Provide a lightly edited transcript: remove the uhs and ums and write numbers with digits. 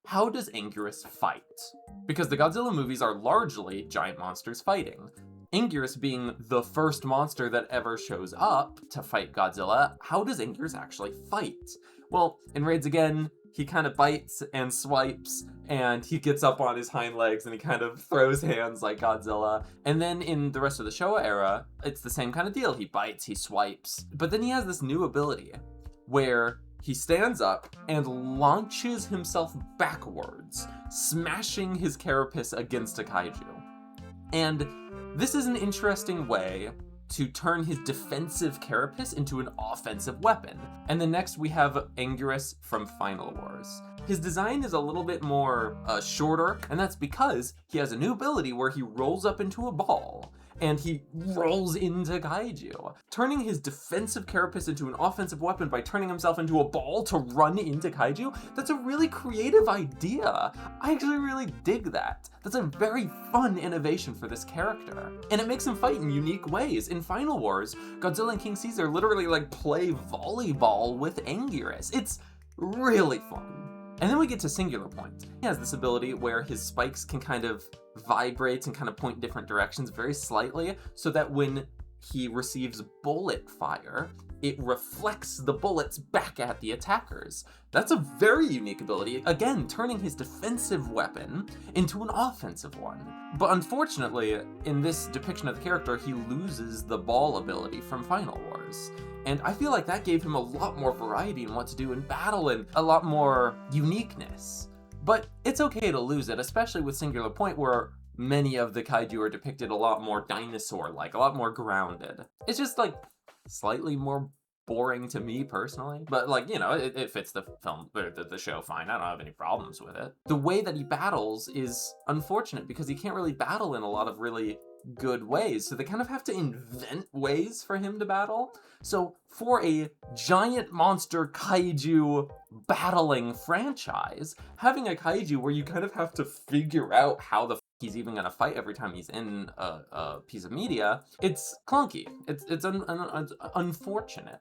how does Anguirus fight? Because the Godzilla movies are largely giant monsters fighting. Anguirus being the first monster that ever shows up to fight Godzilla, how does Anguirus actually fight? Well, in Raids Again, he kind of bites and swipes, and he gets up on his hind legs and he kind of throws hands like Godzilla. And then in the rest of the Showa era, it's the same kind of deal. He bites, he swipes. But then he has this new ability where he stands up and launches himself backwards, smashing his carapace against a kaiju. And this is an interesting way to turn his defensive carapace into an offensive weapon. And then next we have Anguirus from Final Wars. His design is a little bit more shorter, and that's because he has a new ability where he rolls up into a ball and he rolls into kaiju, turning his defensive carapace into an offensive weapon by turning himself into a ball to run into kaiju. That's a really creative idea. I actually really dig that. That's a very fun innovation for this character. And it makes him fight in unique ways. In Final Wars, Godzilla and King Caesar literally like play volleyball with Anguirus. It's really fun. And then we get to Singular Point. He has this ability where his spikes can kind of vibrate and kind of point different directions very slightly, so that when he receives bullet fire, it reflects the bullets back at the attackers. That's a very unique ability, again, turning his defensive weapon into an offensive one. But unfortunately, in this depiction of the character, he loses the ball ability from Final Wars. And I feel like that gave him a lot more variety in what to do in battle and a lot more uniqueness. But it's okay to lose it, especially with Singular Point, where many of the kaiju are depicted a lot more dinosaur-like, a lot more grounded. It's just like slightly more boring to me personally, but like, you know, it fits the film or the show fine. I don't have any problems with it. The way that he battles is unfortunate because he can't really battle in a lot of really good ways, so they kind of have to invent ways for him to battle. So for a giant monster kaiju battling franchise, having a kaiju where you kind of have to figure out how the he's even gonna fight every time he's in a piece of media, it's clunky. It's unfortunate.